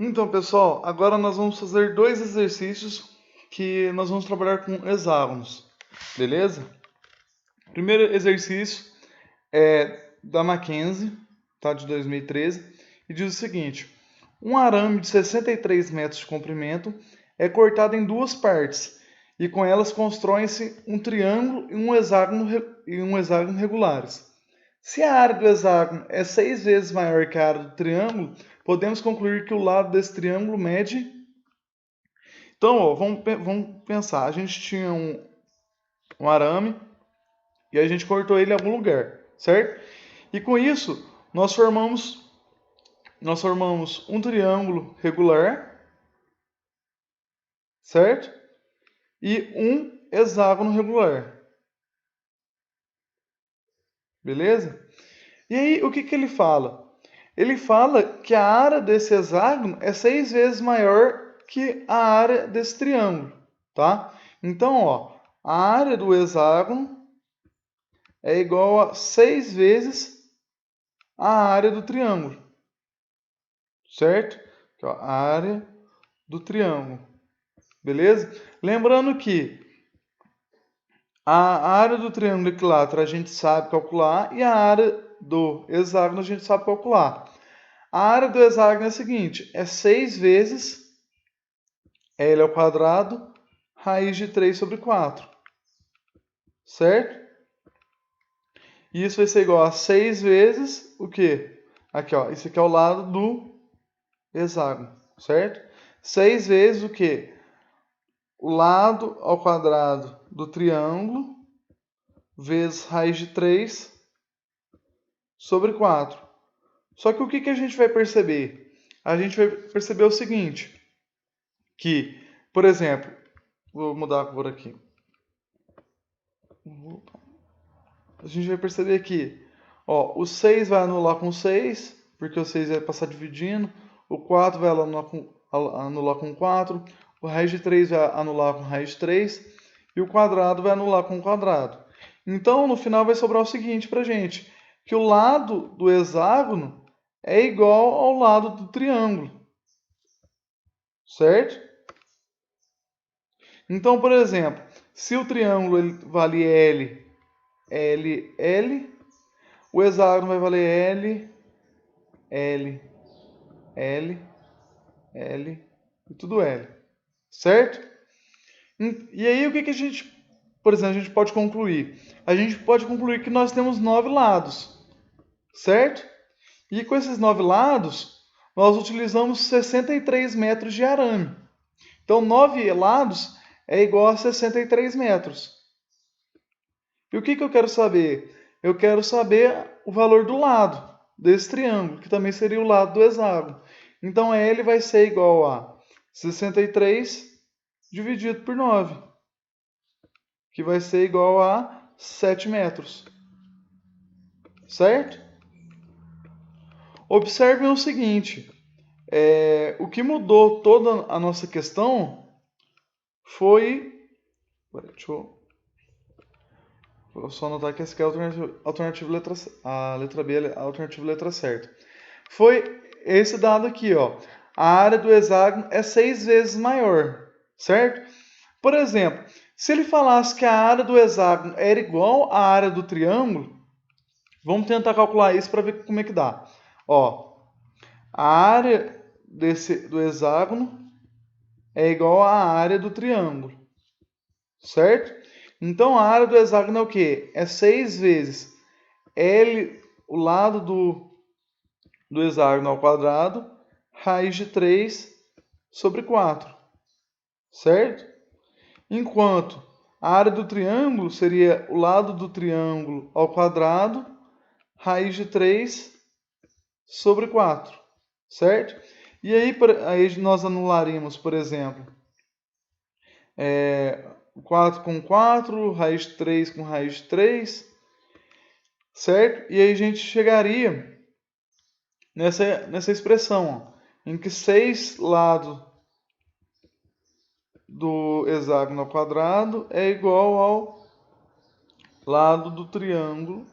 Então, pessoal, agora nós vamos fazer dois exercícios que nós vamos trabalhar com hexágonos, beleza? Primeiro exercício é da Mackenzie, tá, de 2013, e diz o seguinte: um arame de 63 metros de comprimento é cortado em duas partes e com elas constroem-se um triângulo e um hexágono regulares. Se a área do hexágono é 6 vezes maior que a área do triângulo, podemos concluir que o lado desse triângulo mede. Então, ó, vamos pensar. A gente tinha um arame e a gente cortou ele em algum lugar, certo? E com isso, nós formamos um triângulo regular, certo? E um hexágono regular, beleza? E aí, o que que ele fala? Ele fala que a área desse hexágono é 6 vezes maior que a área desse triângulo, tá? Então, ó, a área do hexágono é igual a 6 vezes a área do triângulo, certo? Aqui, ó, a área do triângulo, beleza? Lembrando que a área do triângulo equilátero a gente sabe calcular e a área do hexágono a gente sabe calcular. A área do hexágono é a seguinte, é 6 vezes L ao quadrado, raiz de 3 sobre 4, certo? E isso vai ser igual a 6 vezes o quê? Aqui, ó, isso aqui é o lado do hexágono, certo? 6 vezes o quê? O lado ao quadrado do triângulo, vezes raiz de 3 sobre 4. Só que o que a gente vai perceber? A gente vai perceber o seguinte, que, por exemplo, vou mudar a cor aqui. A gente vai perceber que, ó, o 6 vai anular com 6, porque o 6 vai passar dividindo. O 4 vai anular com 4. O raiz de 3 vai anular com raiz de 3. E o quadrado vai anular com o quadrado. Então, no final, vai sobrar o seguinte para a gente, que o lado do hexágono é igual ao lado do triângulo, certo? Então, por exemplo, se o triângulo vale L, L, L, o hexágono vai valer L, L, L, L e tudo L, certo? E aí o que a gente, por exemplo, a gente pode concluir? A gente pode concluir que nós temos 9 lados, certo? E com esses 9 lados, nós utilizamos 63 metros de arame. Então, 9 lados é igual a 63 metros. E o que eu quero saber? Eu quero saber o valor do lado desse triângulo, que também seria o lado do hexágono. Então, L vai ser igual a 63 dividido por 9, que vai ser igual a 7 metros. Certo? Observem o seguinte, o que mudou toda a nossa questão foi... Deixa eu Vou só anotar que essa aqui é a alternativa letra, a letra B é a alternativa letra certa. Foi esse dado aqui, ó. A área do hexágono é 6 vezes maior, certo? Por exemplo, se ele falasse que a área do hexágono era igual à área do triângulo, vamos tentar calcular isso para ver como é que dá. Ó, a área do hexágono é igual à área do triângulo, certo? Então, a área do hexágono é o quê? É 6 vezes L, o lado do hexágono ao quadrado, raiz de 3 sobre 4, certo? Enquanto a área do triângulo seria o lado do triângulo ao quadrado, raiz de 3 sobre 4, certo? E aí nós anularíamos, por exemplo, 4 com 4, raiz de 3 com raiz de 3, certo? E aí a gente chegaria nessa expressão, ó, em que 6 lados do hexágono ao quadrado é igual ao lado do triângulo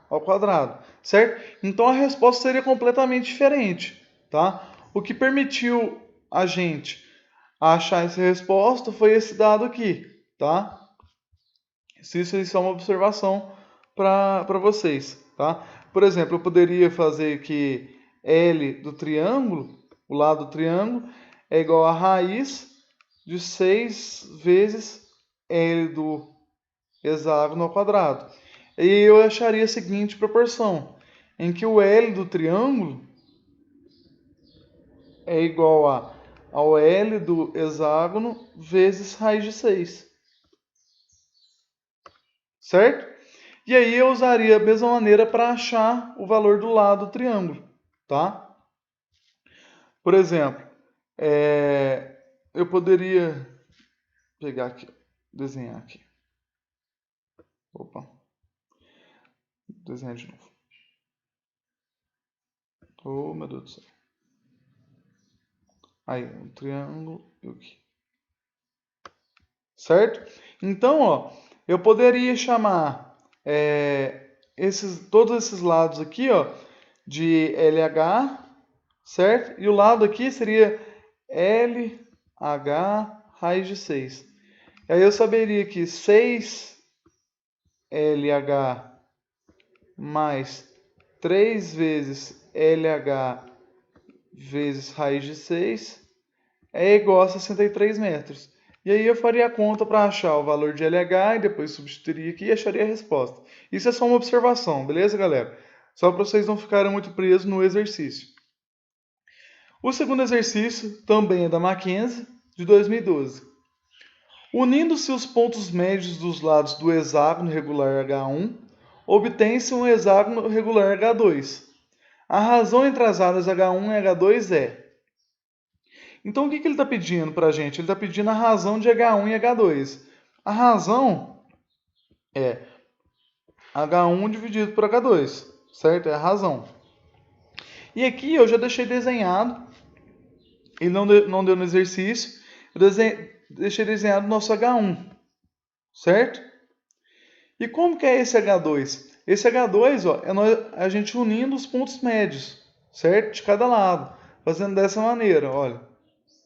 ao quadrado, certo? Então a resposta seria completamente diferente, tá? O que permitiu a gente achar essa resposta foi esse dado aqui, tá? Isso é uma observação para vocês, tá? Por exemplo, eu poderia fazer que L do triângulo, o lado do triângulo, é igual a raiz de 6 vezes L do hexágono ao quadrado. E eu acharia a seguinte proporção, em que o L do triângulo é igual ao L do hexágono vezes raiz de 6. Certo? E aí eu usaria a mesma maneira para achar o valor do lado do triângulo, tá? Por exemplo, eu poderia pegar aqui, desenhar aqui. Opa, desenhar de novo. Oh, meu Deus do céu. Aí, um triângulo e aqui. Certo? Então, ó, eu poderia chamar todos esses lados aqui, ó, de LH, certo? E o lado aqui seria LH raiz de 6. E aí eu saberia que 6LH mais 3 vezes LH vezes raiz de 6 é igual a 63 metros. E aí eu faria a conta para achar o valor de LH e depois substituiria aqui e acharia a resposta. Isso é só uma observação, beleza, galera? Só para vocês não ficarem muito presos no exercício. O segundo exercício também é da Mackenzie, de 2012. Unindo-se os pontos médios dos lados do hexágono regular H1, obtém-se um hexágono regular H2. A razão entre as áreas H1 e H2 é... Então, o que ele está pedindo para a gente? Ele está pedindo a razão de H1 e H2. A razão é H1 dividido por H2, certo? É a razão. E aqui eu já deixei desenhado, ele não deu no exercício, eu deixei desenhado o nosso H1, certo? E como que é esse H2? Esse H2, ó, é a gente unindo os pontos médios, certo? De cada lado, fazendo dessa maneira, olha.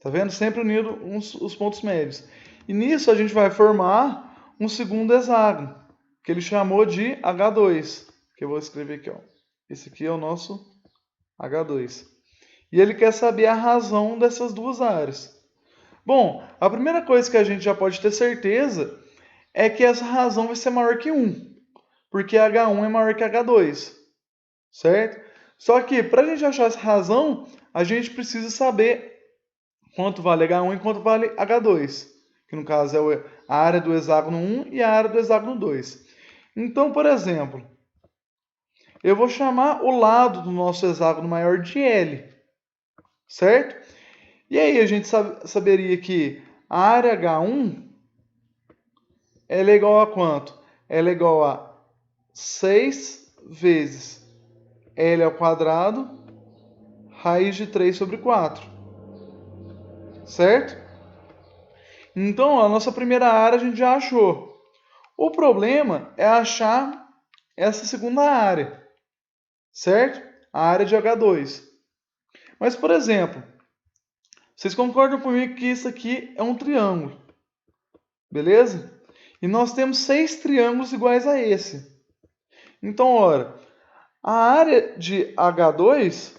Tá vendo? Sempre unindo os pontos médios. E nisso a gente vai formar um segundo hexágono, que ele chamou de H2, que eu vou escrever aqui, ó. Esse aqui é o nosso H2. E ele quer saber a razão dessas duas áreas. Bom, a primeira coisa que a gente já pode ter certeza é que essa razão vai ser maior que 1, porque H1 é maior que H2, certo? Só que para a gente achar essa razão, a gente precisa saber quanto vale H1 e quanto vale H2, que no caso é a área do hexágono 1 e a área do hexágono 2. Então, por exemplo, eu vou chamar o lado do nosso hexágono maior de L, certo? E aí a gente saberia que a área H1 ela é igual a quanto? Ela é igual a 6 vezes L ao quadrado, raiz de 3 sobre 4. Certo? Então, a nossa primeira área a gente já achou. O problema é achar essa segunda área, certo? A área de H2. Mas, por exemplo, vocês concordam comigo que isso aqui é um triângulo, beleza? E nós temos 6 triângulos iguais a esse. Então, ora, a área de H2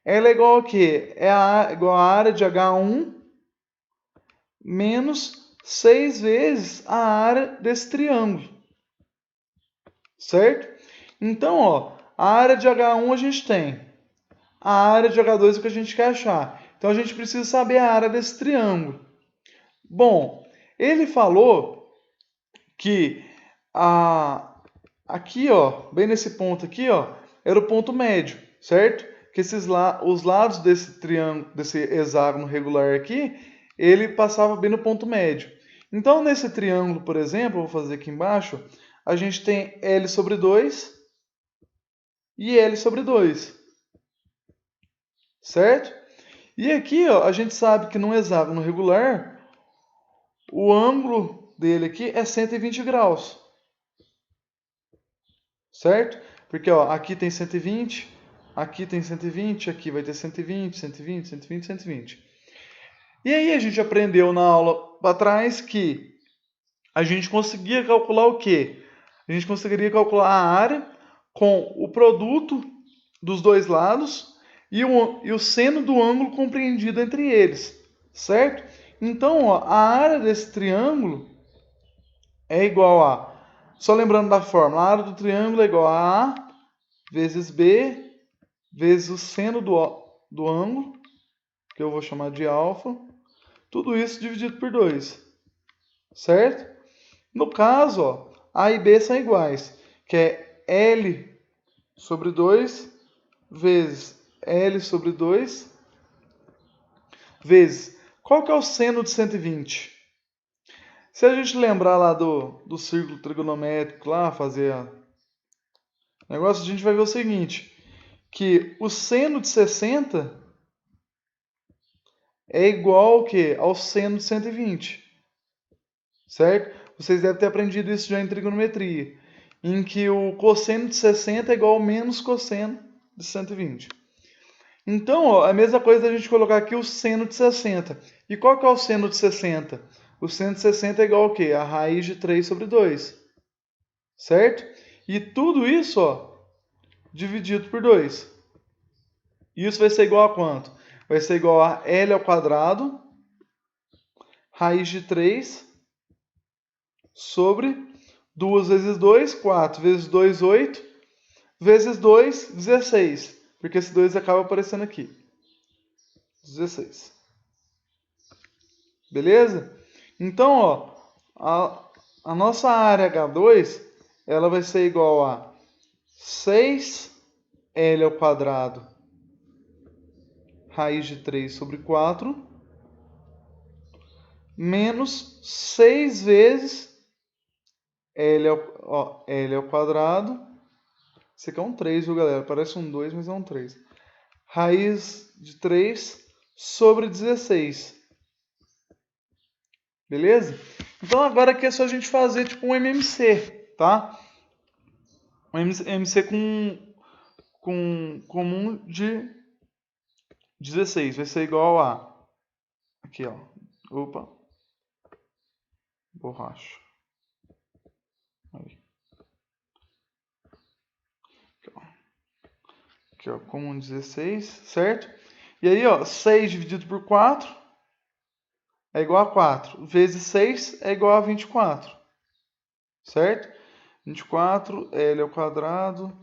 ela é igual ao quê? Igual à área de H1 menos 6 vezes a área desse triângulo. Certo? Então, ó, a área de H1 a gente tem. A área de H2 é o que a gente quer achar. Então, a gente precisa saber a área desse triângulo. Bom, ele falou que aqui, ó, bem nesse ponto aqui, ó, era o ponto médio, certo? Que os lados desse triângulo, desse hexágono regular aqui, ele passava bem no ponto médio. Então, nesse triângulo, por exemplo, eu vou fazer aqui embaixo, a gente tem L sobre 2 e L sobre 2. Certo? E aqui, ó, a gente sabe que num hexágono regular, o ângulo dele aqui é 120 graus. Certo? Porque ó, aqui tem 120, aqui tem 120, aqui vai ter 120, 120, 120, 120. E aí a gente aprendeu na aula para trás que a gente conseguia calcular o quê? A gente conseguiria calcular a área com o produto dos dois lados e o seno do ângulo compreendido entre eles, certo? Então, ó, a área desse triângulo é igual a, só lembrando da fórmula, a área do triângulo é igual a A vezes B vezes o seno do ângulo, que eu vou chamar de alfa, tudo isso dividido por 2, certo? No caso, ó, A e B são iguais, que é L sobre 2 vezes L sobre 2 vezes, qual que é o seno de 120? Se a gente lembrar lá do círculo trigonométrico, lá, fazer o negócio, a gente vai ver o seguinte, que o seno de 60 é igual ao quê? Ao seno de 120, certo? Vocês devem ter aprendido isso já em trigonometria, em que o cosseno de 60 é igual ao menos cosseno de 120. Então, ó, a mesma coisa da gente colocar aqui o seno de 60. E qual que é o seno de 60? O seno de 60 é igual ao quê? A raiz de 3 sobre 2. Certo? E tudo isso, ó, dividido por 2. Isso vai ser igual a quanto? Vai ser igual a L ao quadrado, raiz de 3, sobre 2 vezes 2, 4 vezes 2, 8, vezes 2, 16. Porque esse 2 acaba aparecendo aqui. 16. Beleza? Então, ó, a nossa área H2, ela vai ser igual a 6L ao quadrado, raiz de 3 sobre 4, menos 6 vezes L ao quadrado. Esse aqui é um 3, viu, galera? Parece um 2, mas é um 3. Raiz de 3 sobre 16. Beleza? Então agora aqui é só a gente fazer tipo um MMC, tá? Um MMC com comum de 16. Vai ser igual a... Aqui, ó. Opa. Borracha. Aí. Aqui, ó. Comum 16, certo? E aí, ó. 6 dividido por 4 é igual a 4. Vezes 6 é igual a 24. Certo? 24, L ao quadrado,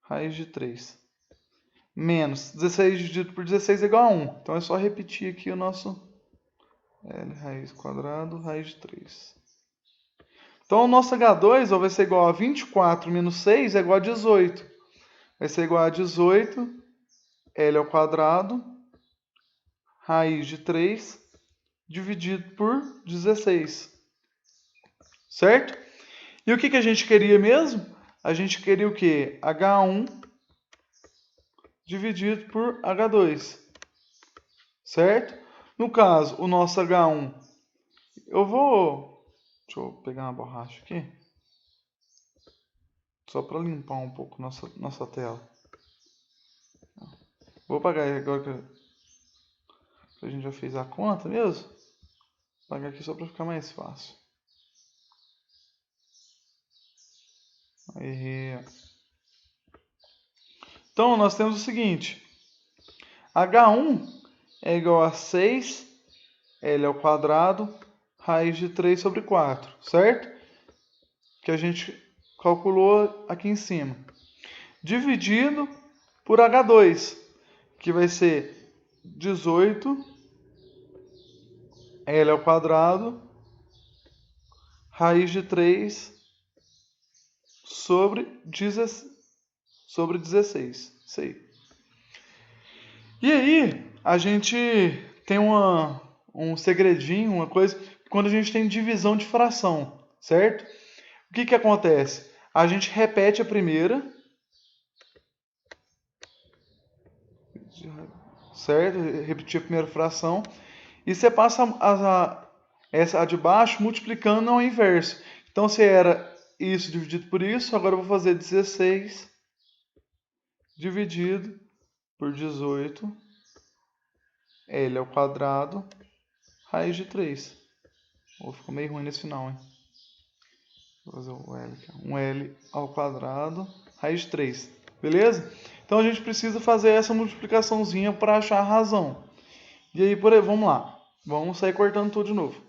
raiz de 3. Menos 16 dividido por 16 é igual a 1. Então é só repetir aqui o nosso L raiz quadrado, raiz de 3. Então o nosso H2 vai ser igual a 24 menos 6 é igual a 18. Vai ser igual a 18, L ao quadrado, raiz de 3, dividido por 16. Certo? E o que a gente queria mesmo? A gente queria o quê? H1 dividido por H2. Certo? No caso, o nosso H1, deixa eu pegar uma borracha aqui, só para limpar um pouco nossa tela. Vou apagar agora que a gente já fez a conta mesmo. Vou apagar aqui só para ficar mais fácil. Aí. Então, nós temos o seguinte. H1 é igual a 6 L ao quadrado, raiz de 3 sobre 4, certo? Que a gente calculou aqui em cima. Dividido por H2, que vai ser 18 L ao quadrado, raiz de 3 sobre 16. Isso aí. E aí, a gente tem um segredinho, uma coisa, quando a gente tem divisão de fração, certo? O que acontece? A gente repete a primeira, certo? Repetir a primeira fração, e você passa essa de baixo multiplicando ao inverso. Então, se era isso dividido por isso, agora eu vou fazer 16 dividido por 18, L ao quadrado, raiz de 3. Ficou meio ruim nesse final, hein? Vou fazer o L aqui. 1L ao quadrado, raiz de 3. Beleza? Então a gente precisa fazer essa multiplicaçãozinha para achar a razão. E aí, vamos lá. Vamos sair cortando tudo de novo.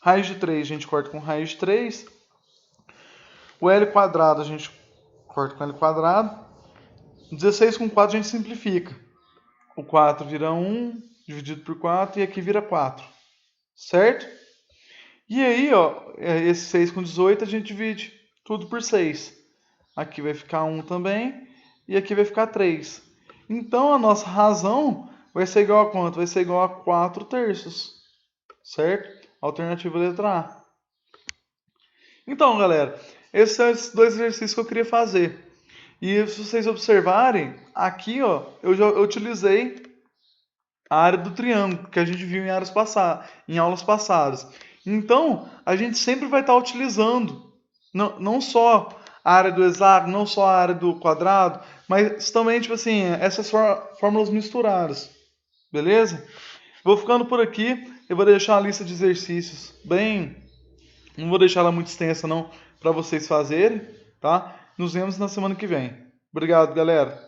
Raiz de 3 a gente corta com raiz de 3. O L quadrado a gente corta com L quadrado. 16 com 4 a gente simplifica. O 4 vira 1, dividido por 4, e aqui vira 4. Certo? E aí, ó, esse 6 com 18 a gente divide tudo por 6. Aqui vai ficar 1 também, e aqui vai ficar 3. Então, a nossa razão vai ser igual a quanto? Vai ser igual a 4 terços. Certo? Alternativa letra A. Então, galera, esses são os dois exercícios que eu queria fazer. E se vocês observarem, aqui ó, eu já utilizei a área do triângulo, que a gente viu em aulas passadas. Então, a gente sempre vai estar utilizando, não só a área do hexágono, não só a área do quadrado, mas também, tipo assim, essas fórmulas misturadas. Beleza? Vou ficando por aqui. Eu vou deixar a lista de exercícios bem... Não vou deixar ela muito extensa, não, para vocês fazerem, tá? Nos vemos na semana que vem. Obrigado, galera.